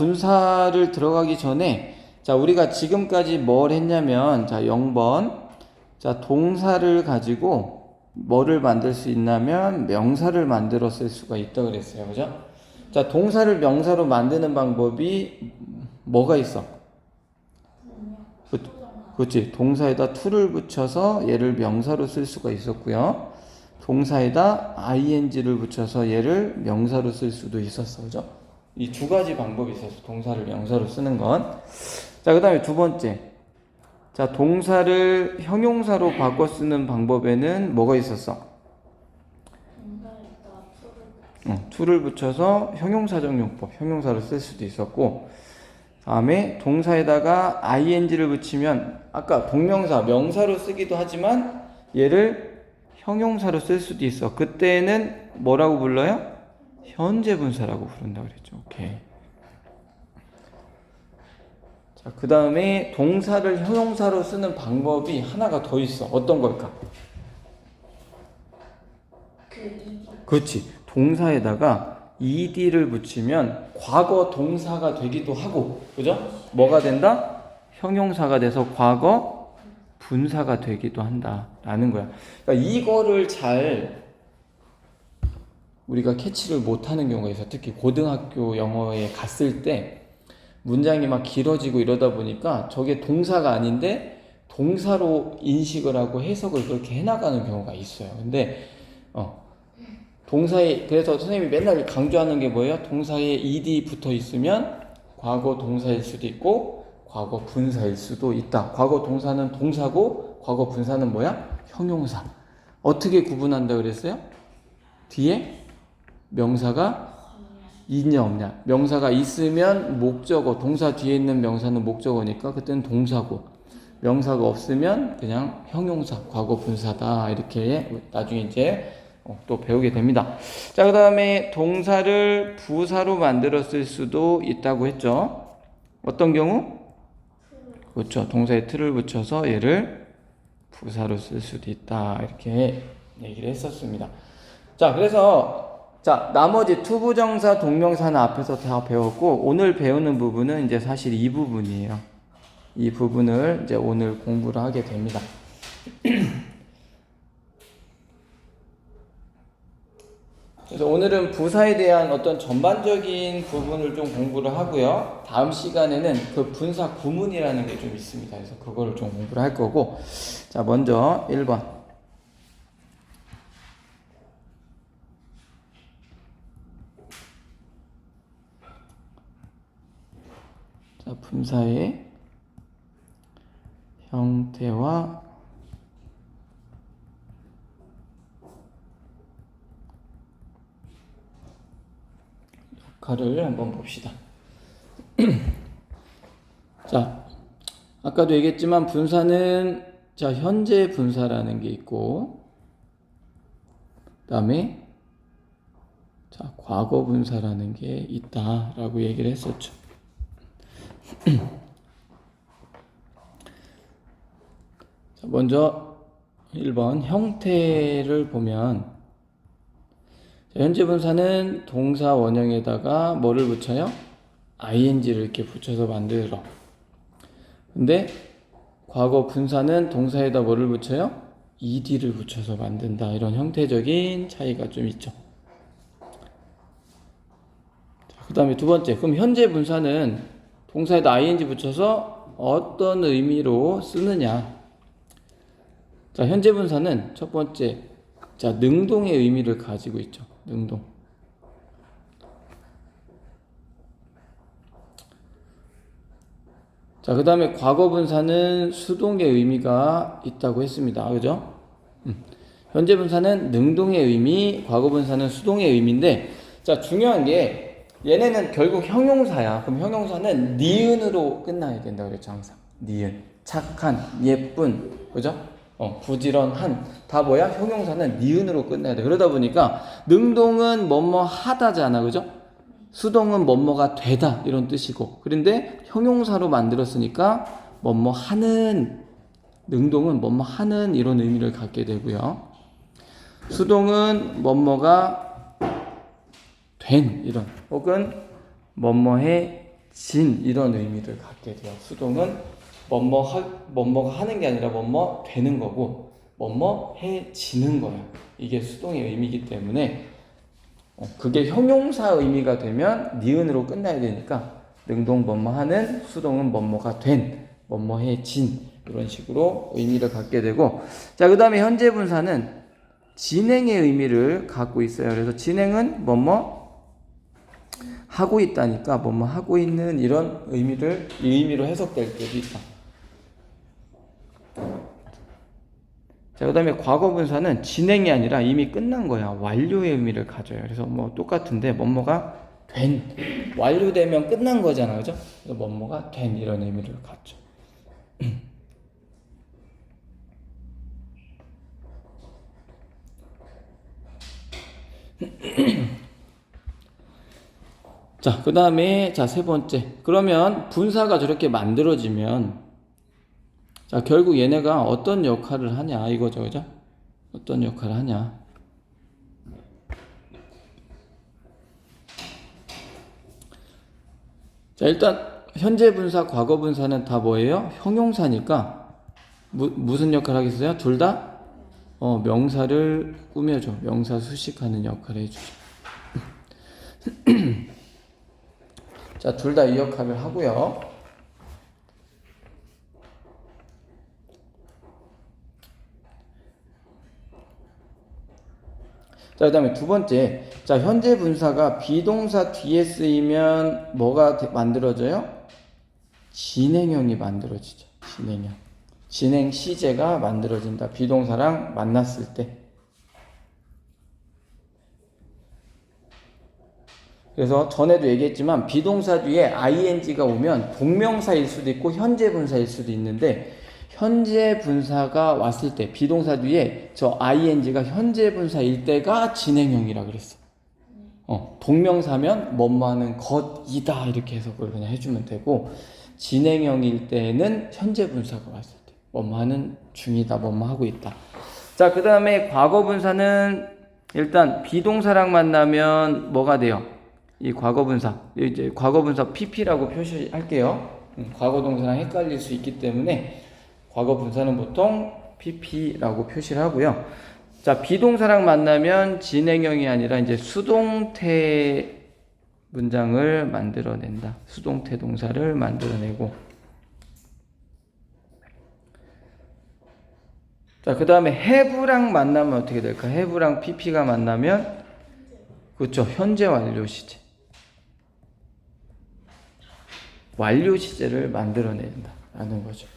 분사를 들어가기 전에 자, 우리가 지금까지 뭘 했냐면 자, 0번 자, 동사를 가지고 뭐를 만들 수 있냐면 명사를 만들어 쓸 수가 있다 그랬어요. 그죠? 자, 동사를 명사로 만드는 방법이 뭐가 있어? 그렇지. 동사에다 to를 붙여서 얘를 명사로 쓸 수가 있었고요. 동사에다 ing를 붙여서 얘를 명사로 쓸 수도 있었어. 그죠? 이 두 가지 방법이 있었어. 동사를 명사로 쓰는 건. 자, 그 다음에 두 번째. 자, 동사를 형용사로 바꿔 쓰는 방법에는 뭐가 있었어? to를 붙여서 형용사적 용법, 형용사로 쓸 수도 있었고, 다음에 동사에다가 ing를 붙이면 아까 동명사, 명사로 쓰기도 하지만 얘를 형용사로 쓸 수도 있어. 그때는 뭐라고 불러요? 현재 분사라고 부른다고 그랬죠. 오케이. 자, 그 다음에 동사를 형용사로 쓰는 방법이 하나가 더 있어. 어떤 걸까? 그렇지. 동사에다가 ed를 붙이면 과거 동사가 되기도 하고, 그죠? 뭐가 된다? 형용사가 돼서 과거 분사가 되기도 한다라는 거야. 그러니까 이거를 잘 우리가 캐치를 못하는 경우가 있어. 특히 고등학교 영어에 갔을 때 문장이 막 길어지고 이러다 보니까 저게 동사가 아닌데 동사로 인식을 하고 해석을 그렇게 해나가는 경우가 있어요. 근데 동사에, 그래서 선생님이 맨날 강조하는 게 뭐예요? 동사에 ed 붙어 있으면 과거 동사일 수도 있고 과거 분사일 수도 있다. 과거 동사는 동사고 과거 분사는 뭐야? 형용사. 어떻게 구분한다 그랬어요? 뒤에 명사가 있냐 없냐. 명사가 있으면 목적어, 동사 뒤에 있는 명사는 목적어니까 그때는 동사고, 명사가 없으면 그냥 형용사, 과거 분사다. 이렇게 나중에 이제 또 배우게 됩니다. 자, 그 다음에 동사를 부사로 만들어 쓸 수도 있다고 했죠. 어떤 경우? 그렇죠. 동사에 틀을 붙여서 얘를 부사로 쓸 수도 있다. 이렇게 얘기를 했었습니다. 자, 그래서 자, 나머지 투부정사, 동명사는 앞에서 다 배웠고, 오늘 배우는 부분은 이제 사실 이 부분이에요. 이 부분을 이제 오늘 공부를 하게 됩니다. 그래서 오늘은 부사에 대한 어떤 전반적인 부분을 좀 공부를 하고요. 다음 시간에는 그 분사 구문이라는 게 좀 있습니다. 그래서 그거를 좀 공부를 할 거고. 자, 먼저 1번. 자, 분사의 형태와 역할을 한번 봅시다. 자, 아까도 얘기했지만 분사는 자, 현재 분사라는 게 있고, 그 다음에 자, 과거 분사라는 게 있다라고 얘기를 했었죠. 자, 먼저 1번 형태를 보면, 자, 현재 분사는 동사 원형에다가 뭐를 붙여요? ing를 이렇게 붙여서 만들어. 근데 과거 분사는 동사에다 뭐를 붙여요? ed를 붙여서 만든다. 이런 형태적인 차이가 좀 있죠. 그 다음에 두 번째, 그럼 현재 분사는 동사에다 ing 붙여서 어떤 의미로 쓰느냐? 자, 현재 분사는 첫 번째, 자, 능동의 의미를 가지고 있죠. 능동. 자, 그 다음에 과거 분사는 수동의 의미가 있다고 했습니다. 그죠? 현재 분사는 능동의 의미, 과거 분사는 수동의 의미인데, 자, 중요한 게 얘네는 결국 형용사야. 그럼 형용사는 니은으로 끝나야 된다 그랬죠, 항상. 니은. 착한, 예쁜, 그죠? 부지런한. 다 뭐야? 형용사는 니은으로 끝나야 돼. 그러다 보니까 능동은 뭐뭐 하다잖아, 그죠? 수동은 뭐뭐가 되다 이런 뜻이고, 그런데 형용사로 만들었으니까 뭐뭐 하는, 능동은 뭐뭐 하는 이런 의미를 갖게 되고요. 수동은 뭐뭐가 된 이런, 혹은 뭐뭐해 진 이런 의미를 갖게 돼요. 수동은 뭐뭐가 하는 게 아니라 뭐뭐 되는 거고 뭐뭐 해지는 거예요. 이게 수동의 의미이기 때문에 그게 형용사 의미가 되면 니은으로 끝나야 되니까 능동 뭐뭐 하는, 수동은 뭐뭐가 된, 뭐뭐 해진 이런 식으로 의미를 갖게 되고, 자, 그 다음에 현재 분사는 진행의 의미를 갖고 있어요. 그래서 진행은 뭐뭐 하고 있다니까 뭐뭐 하고 있는 이런 의미를 이 의미로 해석될 때도 있다. 자, 그 다음에 과거 분사는 진행이 아니라 이미 끝난 거야. 완료의 의미를 가져요. 그래서 뭐 똑같은데 뭐뭐가 된, 완료되면 끝난 거잖아, 그죠? 그래서 뭐뭐가 된 이런 의미를 갖죠. 자, 그 다음에 자, 세 번째. 그러면 분사가 저렇게 만들어지면 자, 결국 얘네가 어떤 역할을 하냐 이거죠, 그죠? 어떤 역할을 하냐. 자, 일단 현재 분사, 과거 분사는 다 뭐예요? 형용사니까 무슨 역할을 하겠어요? 둘 다 명사를 꾸며줘. 명사 수식하는 역할을 해주죠. 자, 둘 다 이 역할을 하고요. 자, 그 다음에 두 번째. 자, 현재 분사가 비동사 뒤에 쓰이면 뭐가 만들어져요? 진행형이 만들어지죠. 진행형. 진행 시제가 만들어진다. 비동사랑 만났을 때. 그래서 전에도 얘기했지만 비동사 뒤에 ing가 오면 동명사일 수도 있고 현재 분사일 수도 있는데, 현재 분사가 왔을 때 비동사 뒤에 저 ing가 현재 분사일 때가 진행형이라 그랬어. 동명사면 뭐뭐하는 것이다 이렇게 해석을 그냥 해주면 되고, 진행형일 때는 현재 분사가 왔을 때 뭐뭐하는 중이다, 뭐뭐하고 있다. 자, 그 다음에 과거 분사는 일단 비동사랑 만나면 뭐가 돼요? 이 과거 분사, 이제 과거 분사 pp라고 표시할게요. 과거 동사랑 헷갈릴 수 있기 때문에 과거 분사는 보통 pp라고 표시를 하고요. 자, 비동사랑 만나면 진행형이 아니라 이제 수동태 문장을 만들어낸다. 수동태 동사를 만들어내고. 자, 그 다음에 have랑 만나면 어떻게 될까? have랑 pp가 만나면, 그렇죠, 현재 완료 시제. 완료 시제를 만들어낸다라는 거죠.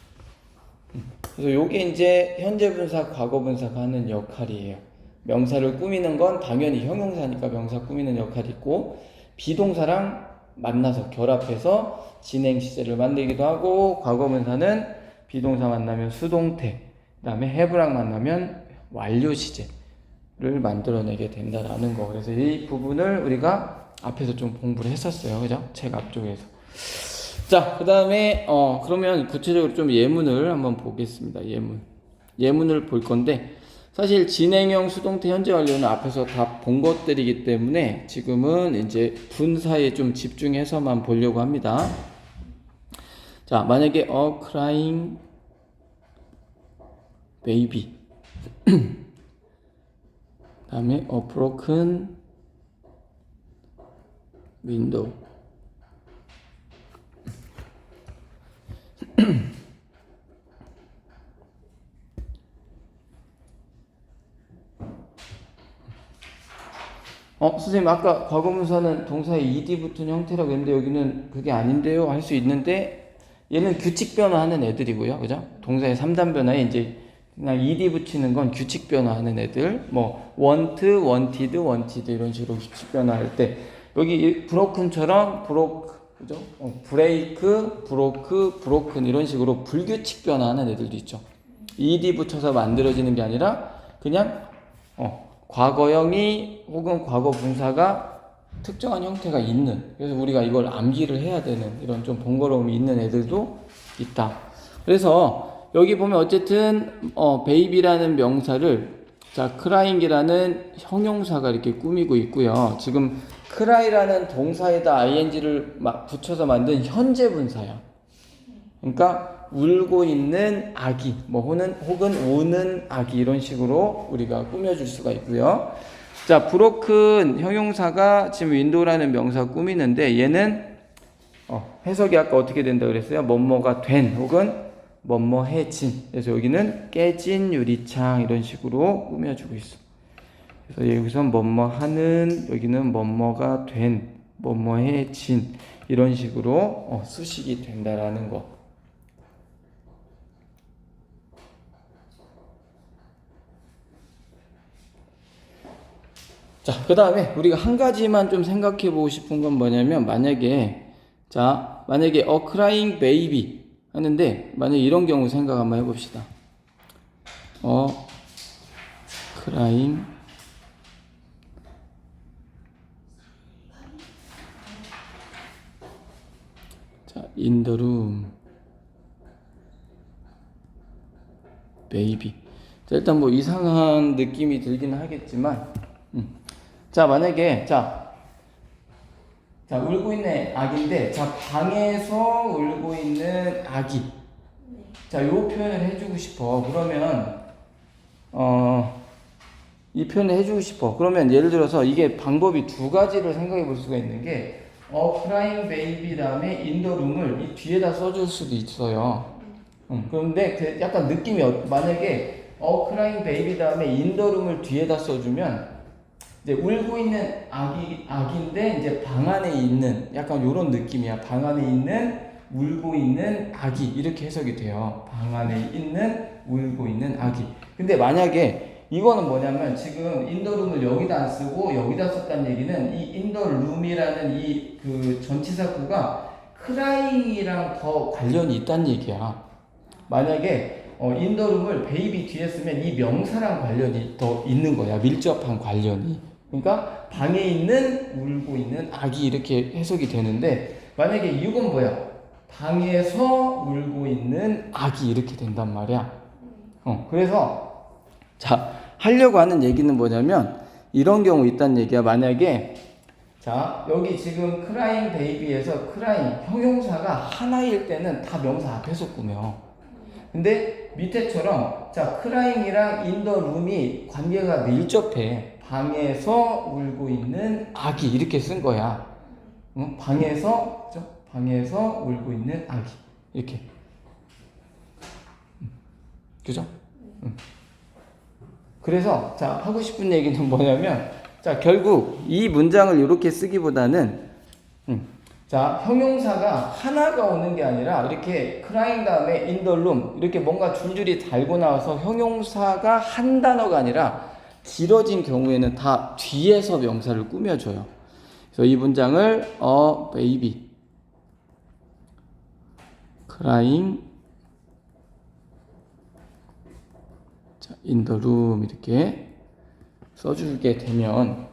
그래서 요게 이제 현재 분사, 과거 분사가 하는 역할이에요. 명사를 꾸미는 건 당연히 형용사니까 명사 꾸미는 역할이 있고, 비동사랑 만나서 결합해서 진행 시제를 만들기도 하고, 과거 분사는 비동사 만나면 수동태, 그 다음에 have랑 만나면 완료 시제를 만들어내게 된다라는 거. 그래서 이 부분을 우리가 앞에서 좀 공부를 했었어요, 그죠? 책 앞쪽에서. 자, 그 다음에 그러면 구체적으로 좀 예문을 한번 보겠습니다. 예문을 볼 건데, 사실 진행형, 수동태, 현재 완료는 앞에서 다 본 것들이기 때문에 지금은 이제 분사에 좀 집중해서만 보려고 합니다. 자, 만약에 a crying baby 다음에 a broken window. 선생님 아까 과거분사는 동사의 ed 붙은 형태라고 했는데 여기는 그게 아닌데요 할 수 있는데, 얘는 규칙 변화하는 애들이고요, 그죠? 동사의 3단 변화에 이제 그냥 ed 붙이는 건 규칙 변화하는 애들, 뭐 want, wanted, wanted 이런 식으로 규칙 변화할 때, 여기 broken처럼 broke, 그죠? break, broke, broken 이런 식으로 불규칙 변화하는 애들도 있죠. ed 붙여서 만들어지는 게 아니라 그냥 과거형이 혹은 과거 분사가 특정한 형태가 있는, 그래서 우리가 이걸 암기를 해야 되는 이런 좀 번거로움이 있는 애들도 있다. 그래서 여기 보면 어쨌든 baby라는 명사를, 자, crying이라는 형용사가 이렇게 꾸미고 있고요. 지금 cry라는 동사에다 ing를 붙여서 만든 현재 분사야. 그러니까 울고 있는 아기, 뭐 혹은 우는 아기 이런 식으로 우리가 꾸며줄 수가 있고요. 자, broken 형용사가 지금 윈도우라는 명사 꾸미는데 얘는 해석이 아까 어떻게 된다 그랬어요? 뭐뭐가 된 혹은 뭐뭐해진. 그래서 여기는 깨진 유리창 이런 식으로 꾸며주고 있어. 그래서 여기서 뭐뭐하는, 여기는 뭐뭐가 된, 뭐뭐해진 이런 식으로 수식이 된다라는 거. 자, 그 다음에 우리가 한 가지만 좀 생각해 보고 싶은 건 뭐냐면, 만약에 a crying baby 하는데, 만약에 이런 경우 생각 한번 해봅시다. crying in the room baby. 자, 일단 뭐 이상한 느낌이 들긴 하겠지만, 자, 만약에 울고 있는 아기인데, 방에서 울고 있는 아기. 자, 요 표현을 해주고 싶어. 그러면 이 표현을 해주고 싶어. 그러면 예를 들어서 이게 방법이 두 가지를 생각해 볼 수가 있는 게, crying baby 다음에 in the room을 이 뒤에다 써줄 수도 있어요. 그런데 약간 느낌이 만약에 crying baby 다음에 in the room을 뒤에다 써주면 이제 울고 있는 아기인데 이제 방 안에 있는 약간 요런 느낌이야. 방 안에 있는 울고 있는 아기 이렇게 해석이 돼요. 방 안에 있는 울고 있는 아기. 근데 만약에 이거는 뭐냐면 지금 in the room을 여기다 안 쓰고 여기다 썼다는 얘기는 이 in the room이라는 이 그 전치사구가 crying이랑 더 관련이 있다는 얘기야. 만약에 in the room을 baby 뒤에 쓰면 이 명사랑 관련이 더 있는 거야. 밀접한 관련이. 그러니까 방에 있는 울고 있는 아기 이렇게 해석이 되는데, 만약에 이건 뭐야? 방에서 울고 있는 아기 이렇게 된단 말이야. 그래서 하려고 하는 얘기는 뭐냐면 이런 경우 있다는 얘기야. 만약에 여기 지금 crying baby에서 crying 형용사가 하나일 때는 다 명사 앞에서 꾸며. 근데 밑에처럼 crying이랑 in the room이 관계가 밀접해. 방에서 울고 있는 아기 이렇게 쓴 거야. 방에서 울고 있는 아기 이렇게. 그죠? 그래서 하고 싶은 얘기는 뭐냐면 결국 이 문장을 이렇게 쓰기보다는 형용사가 하나가 오는 게 아니라 이렇게 crying 다음에 in the room 이렇게 뭔가 줄줄이 달고 나와서 형용사가 한 단어가 아니라 길어진 경우에는 다 뒤에서 명사를 꾸며줘요. 그래서 이 문장을 baby crying in the room 이렇게 써주게 되면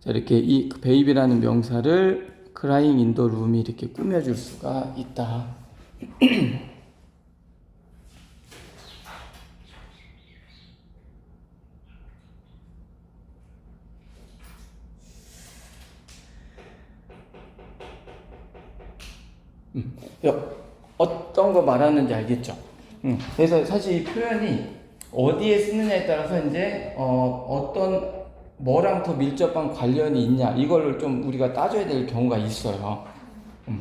이렇게 이 baby라는 명사를 crying in the room이 이렇게 꾸며줄 수가 있다. 어떤 거 말하는지 알겠죠? 그래서 사실 이 표현이 어디에 쓰느냐에 따라서 이제 어떤 뭐랑 더 밀접한 관련이 있냐 이걸 좀 우리가 따져야 될 경우가 있어요.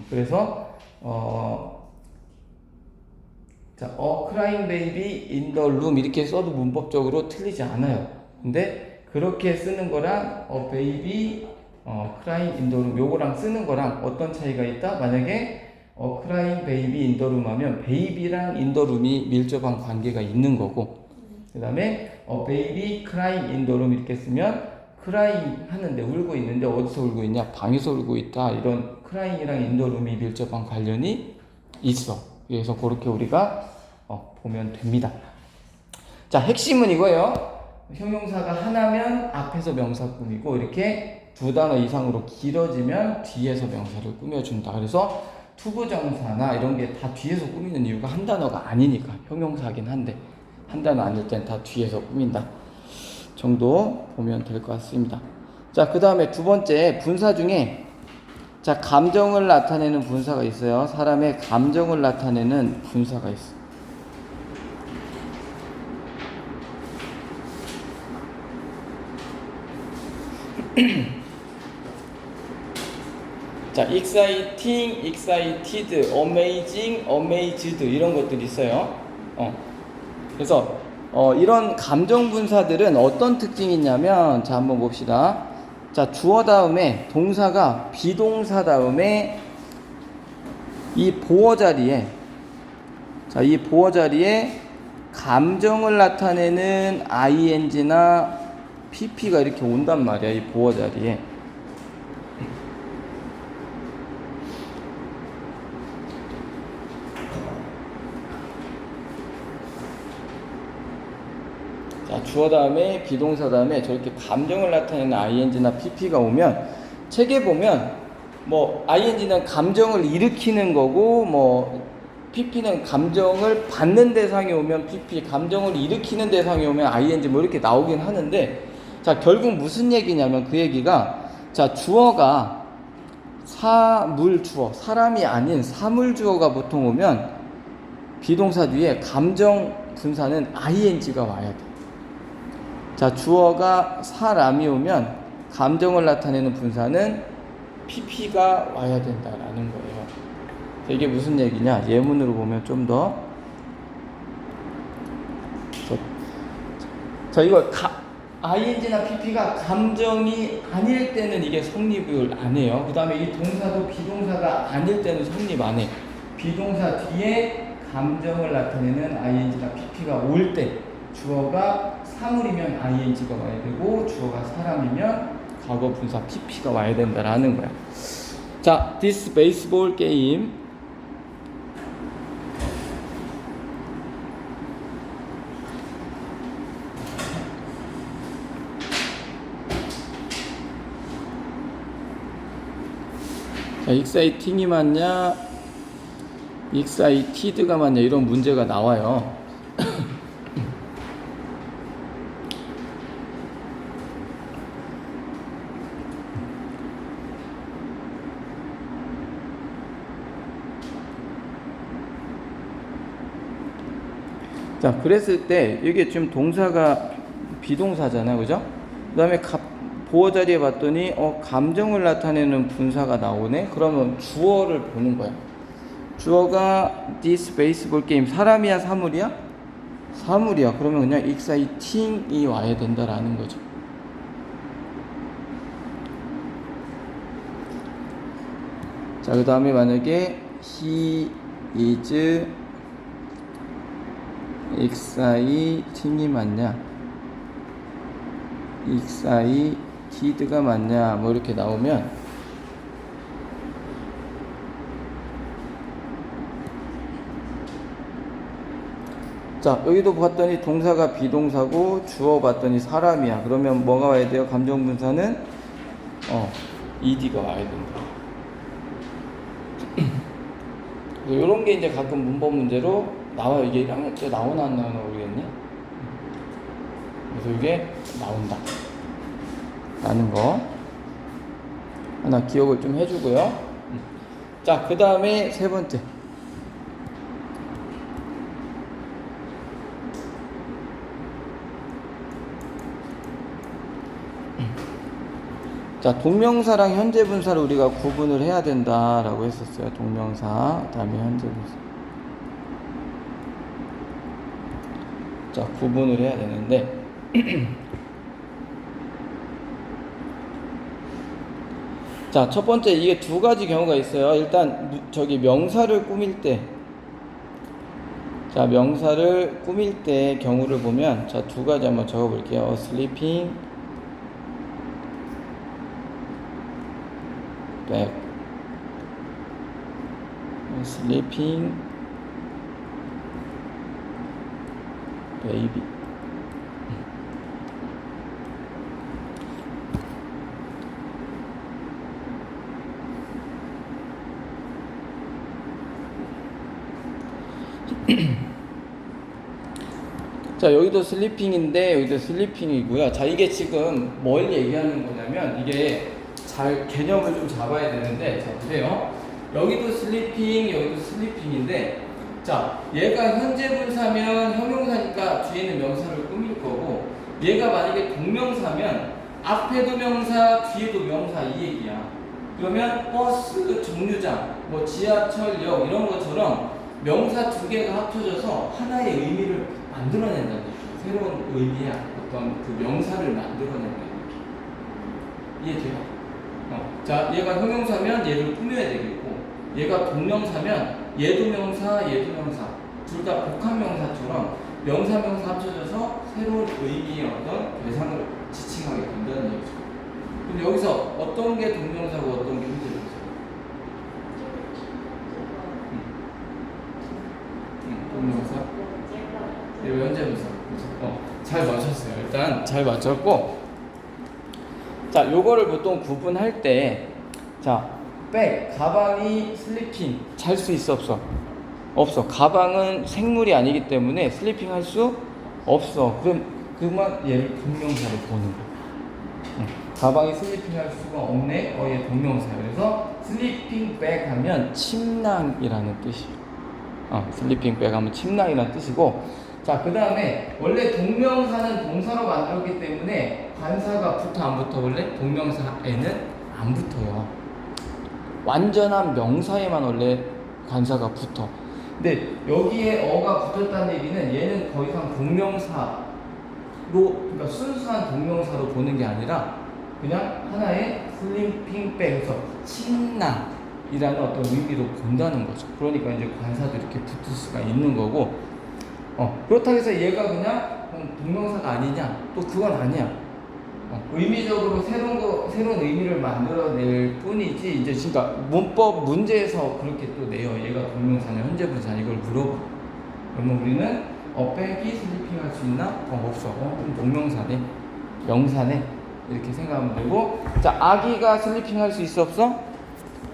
그래서 crying baby in the room 이렇게 써도 문법적으로 틀리지 않아요. 근데 그렇게 쓰는 거랑 baby crying in the room 요거랑 쓰는 거랑 어떤 차이가 있다? 만약에 crying baby in the room 하면 baby랑 in the room이 밀접한 관계가 있는 거고, 그 다음에 baby crying in the room 이렇게 쓰면 crying 하는데 울고 있는데 어디서 울고 있냐? 방에서 울고 있다. 이런 crying이랑 in the room이 밀접한 관련이 있어. 그래서 그렇게 우리가 보면 됩니다. 자, 핵심은 이거예요. 형용사가 하나면 앞에서 명사 꾸미고 이렇게 두 단어 이상으로 길어지면 뒤에서 명사를 꾸며준다. 그래서 투부정사나 이런 게 다 뒤에서 꾸미는 이유가 한 단어가 아니니까. 형용사긴 한데 한 단어 아닐 땐 다 뒤에서 꾸민다 정도 보면 될 것 같습니다. 자, 그 다음에 두 번째 분사 중에 자, 감정을 나타내는 분사가 있어요. 사람의 감정을 나타내는 분사가 있어. 자, exciting, excited, amazing, amazed 이런 것들이 있어요. 그래서 이런 감정 분사들은 어떤 특징이 있냐면, 자, 한번 봅시다. 자, 주어 다음에 동사가 비동사 다음에 이 보어 자리에, 자, 이 보어 자리에 감정을 나타내는 ing나 pp가 이렇게 온단 말이야. 이 보어 자리에. 자, 주어 다음에 비동사 다음에 저렇게 감정을 나타내는 ing나 pp가 오면, 책에 보면 뭐 ing는 감정을 일으키는 거고, 뭐 pp는 감정을 받는 대상이 오면 pp, 감정을 일으키는 대상이 오면 ing 뭐 이렇게 나오긴 하는데, 자, 결국 무슨 얘기냐면 그 얘기가, 자, 주어가 사물주어, 사람이 아닌 사물주어가 보통 오면 비동사 뒤에 감정 분사는 ing가 와야 돼. 자, 주어가 사람이 오면 감정을 나타내는 분사는 pp가 와야 된다라는 거예요. 이게 무슨 얘기냐? 예문으로 보면 좀 더. 자, 이거 ing나 pp가 감정이 아닐 때는 이게 성립을 안 해요. 그 다음에 이 동사도 비동사가 아닐 때는 성립 안 해. 비동사 뒤에 감정을 나타내는 ing나 pp가 올 때, 주어가 사물이면 ing가 와야 되고, 주어가 사람이면 과거 분사 pp가 와야 된다라는 거야. 자, this baseball game. 자, exciting이 맞냐, excited가 맞냐, 이런 문제가 나와요. 자, 그랬을 때 이게 지금 동사가 비동사잖아요, 그죠? 그 다음에 보어 자리에 봤더니 감정을 나타내는 분사가 나오네. 그러면 주어를 보는 거야. 주어가 this baseball game, 사람이야 사물이야? 사물이야. 그러면 그냥 exciting이 와야 된다라는 거죠. 자, 그 다음에 만약에 he is exciting이 맞냐, excited가 맞냐, 뭐 이렇게 나오면, 자, 여기도 봤더니 동사가 비동사고 주어 봤더니 사람이야. 그러면 뭐가 와야 돼요? 감정분사는 ed가 와야 된다. 이런 게 이제 가끔 문법 문제로 나와요. 이게 1학년 때 나오나 안 나오나 모르겠네. 그래서 이게 나온다 라는 거 하나 기억을 좀 해주고요. 자, 그 다음에 세 번째. 자, 동명사랑 현재 분사를 우리가 구분을 해야 된다라고 했었어요. 동명사, 그다음에 현재 분사. 자, 구분을 해야 되는데 자, 첫 번째, 이게 두 가지 경우가 있어요. 일단 저기 명사를 꾸밀 때, 자, 명사를 꾸밀 때 경우를 보면, 자, 두 가지 한번 적어볼게요. sleeping back, sleeping baby. 자, 여기도 슬리핑인데 여기도 슬리핑이고요. 자, 이게 지금 뭘 얘기하는 거냐면 이게 잘 개념을 좀 잡아야 되는데, 자, 보세요. 여기도 슬리핑, 여기도 슬리핑인데, 자, 얘가 현재 분사면 형용사니까 뒤에는 명사를 꾸밀 거고, 얘가 만약에 동명사면 앞에도 명사, 뒤에도 명사 이 얘기야. 그러면 버스, 정류장, 뭐 지하철역 이런 것처럼 명사 두 개가 합쳐져서 하나의 의미를 만들어낸다는 얘기. 새로운 의미의 어떤 그 명사를 만들어낸다는 얘기. 이해돼요? 자, 얘가 형용사면 얘를 꾸며야 되겠고, 얘가 동명사면 얘도 명사, 얘도 명사. 둘 다 복합명사처럼 명사, 명사 합쳐져서 새로운 의미의 어떤 대상을 지칭하게 된다는 얘기죠. 그럼 여기서 어떤 게 동명사고 어떤 게 현재분사고? 동명사? 이거 현재분사. 잘 맞췄어요. 일단 잘 맞췄고, 자, 요거를 보통 구분할 때, 자, 백, 가방이 슬리핑 잘 수 있어 없어? 없어. 가방은 생물이 아니기 때문에 슬리핑 할 수 없어. 그럼 그만 얘를 동명사로 보는 거야. 가방이 슬리핑 할 수가 없네. 얘 동명사야. 그래서 슬리핑 백 하면 침낭이라는 뜻이에요. 슬리핑 백 하면 침낭이라는 뜻이고, 자, 그 다음에 원래 동명사는 동사로 만들었기 때문에 관사가 붙어 안 붙어? 원래 동명사에는 안 붙어요. 완전한 명사에만 원래 관사가 붙어. 근데 여기에 어가 붙었다는 얘기는 얘는 더 이상 동명사로, 그러니까 순수한 동명사로 보는 게 아니라 그냥 하나의 슬리핑 백에서 침낭이라는 어떤 의미로 본다는 거죠. 그러니까 이제 관사도 이렇게 붙을 수가 있는 거고, 그렇다고 해서 얘가 그냥 동명사가 아니냐? 또 그건 아니야. 의미적으로 새로운 의미를 만들어낼 뿐이지, 이제 진짜 문법 문제에서 그렇게 또 내요. 얘가 동명사냐, 현재분사냐, 이걸 물어봐. 그러면 우리는, 백이 슬리핑 할 수 있나? 없어. 동명사네. 명사네. 이렇게 생각하면 되고, 자, 아기가 슬리핑 할 수 있어, 없어?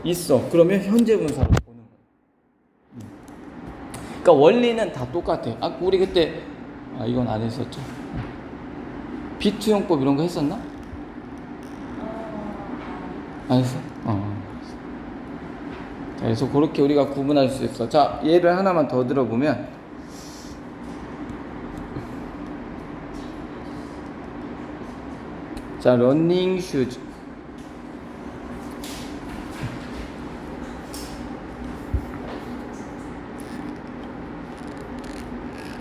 있어. 그러면 현재분사로 보는 거야. 그러니까 원리는 다 똑같아. 우리 그때, 이건 안 했었죠. 비투용법 이런 거 했었나? 안 했어? 자, 그래서 그렇게 우리가 구분할 수 있어. 자, 예를 하나만 더 들어보면, 자, 러닝 슈즈.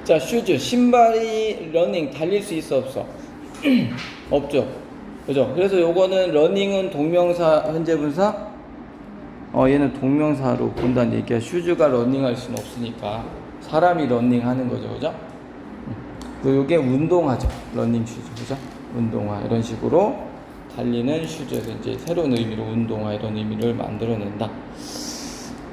자, 슈즈, 신발이 러닝, 달릴 수 있어, 없어? 없죠. 그죠? 그래서 요거는 러닝은 동명사, 현재분사? 얘는 동명사로 본다는 얘기야. 슈즈가 러닝할 수는 없으니까. 사람이 러닝 하는 거죠. 그죠? 그리고 요게 운동화죠. 러닝 슈즈. 그죠? 운동화. 이런 식으로 달리는 슈즈에서 이제 새로운 의미로 운동화 이런 의미를 만들어낸다.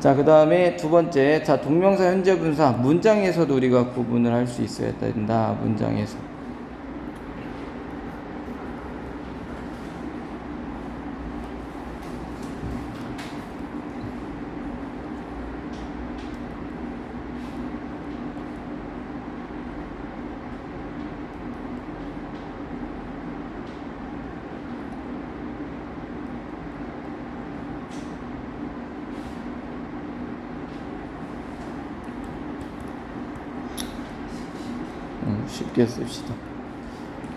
자, 그 다음에 두 번째. 자, 동명사, 현재분사. 문장에서도 우리가 구분을 할 수 있어야 된다. 문장에서. 쉽게 씁시다.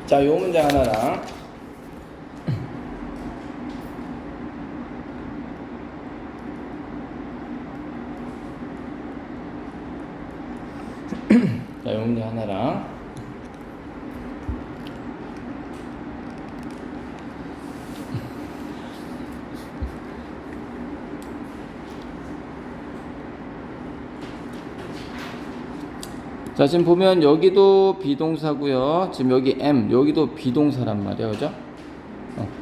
자, 요 문장 하나랑 자, 요 문장 하나랑 자, 지금 보면 여기도 비동사고요. 지금 여기 M, 여기도 비동사란 말이야. 그죠?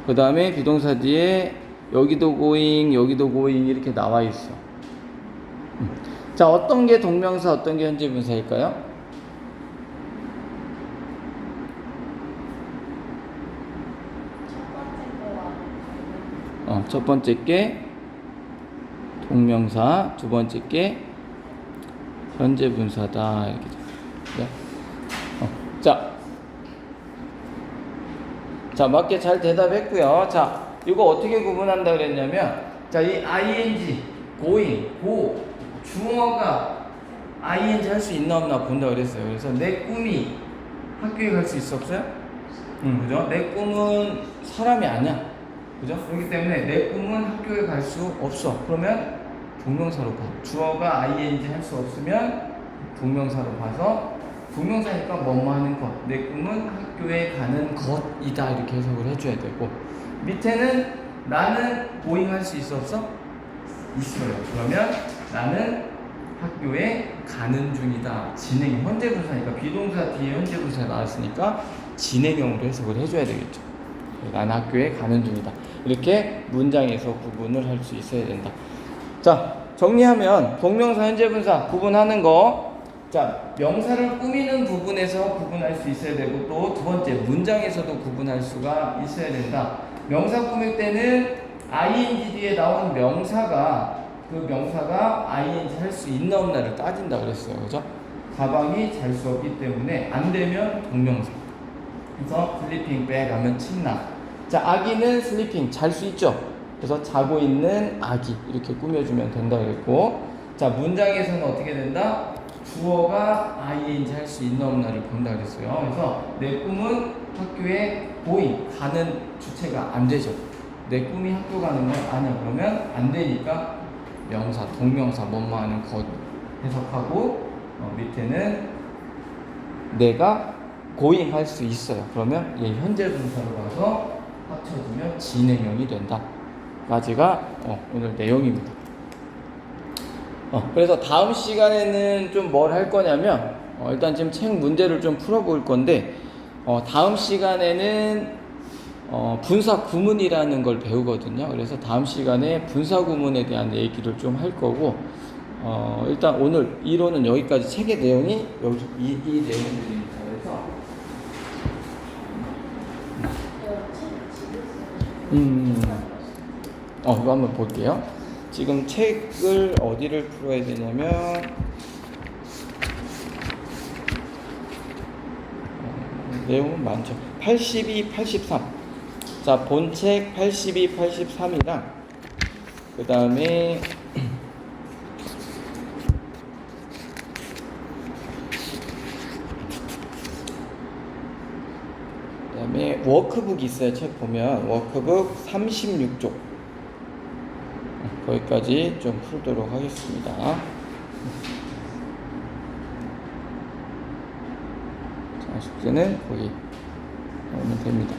그 다음에 비동사 뒤에 여기도 going, 여기도 going 이렇게 나와 있어. 자, 어떤 게 동명사, 어떤 게 현재분사일까요? 첫 번째 게 동명사, 두 번째 게 현재분사다. 이렇게 돼. 자, 맞게 잘 대답했고요. 자, 이거 어떻게 구분한다 그랬냐면, 자, 이 ing, going, go, 주어가 ing 할 수 있나 없나 본다 그랬어요. 그래서 내 꿈이 학교에 갈 수 있어 없어요? 그죠? 내 꿈은 사람이 아니야. 그죠? 그렇기 때문에 내 꿈은 학교에 갈 수 없어. 그러면 동명사로 봐. 주어가 ing 할 수 없으면 동명사로 봐서 동명사니까 뭐뭐 하는 것. 내 꿈은 학교에 가는 것이다. 이렇게 해석을 해줘야 되고, 밑에는 나는 going 할 수 있어 없어? 있어요. 그러면 나는 학교에 가는 중이다. 진행, 현재 분사니까 비동사 뒤에 현재 분사 나왔으니까 진행형으로 해석을 해줘야 되겠죠. 나는 학교에 가는 중이다. 이렇게 문장에서 구분을 할 수 있어야 된다. 자, 정리하면 동명사, 현재 분사 구분하는 거. 자, 명사를 꾸미는 부분에서 구분할 수 있어야 되고, 또 두 번째 문장에서도 구분할 수가 있어야 된다. 명사 꾸밀 때는 ing 뒤에 나온 명사가 그 명사가 ing 할 수 있나 없나를 따진다 그랬어요. 그죠? 가방이 잘 수 없기 때문에 안 되면 동명사. 그래서 sleeping bag 하면 침낭. 자, 아기는 sleeping 잘 수 있죠. 그래서 자고 있는 아기 이렇게 꾸며주면 된다 그랬고, 자, 문장에서는 어떻게 된다? 주어가 ing 할 수 있나 없나를 본다 그랬어요. 그래서 내 꿈은 학교에 going 가는 주체가 안 되죠. 내 꿈이 학교 가는 건 아니야. 그러면 안 되니까 명사, 동명사 뭐뭐 하는 것 해석하고, 밑에는 내가 going 할 수 있어요. 그러면 얘 현재 분사로 가서 합쳐지면 진행형이 된다. 까지가 오늘 내용입니다. 그래서 다음 시간에는 좀 뭘 할 거냐면, 일단 지금 책 문제를 좀 풀어볼 건데, 다음 시간에는 분사 구문이라는 걸 배우거든요. 그래서 다음 시간에 분사 구문에 대한 얘기를 좀 할 거고, 일단 오늘 이론은 여기까지, 책의 내용이 여기 이 내용들입니다. 그래서 이거 한번 볼게요. 지금 책을 어디를 풀어야 되냐면, 내용은 많죠. 82, 83. 자, 본책 82, 83이랑 그 다음에 워크북이 있어요. 책 보면 워크북 36쪽 거기까지 좀 풀도록 하겠습니다. 자, 숙제는 거기 오면 됩니다.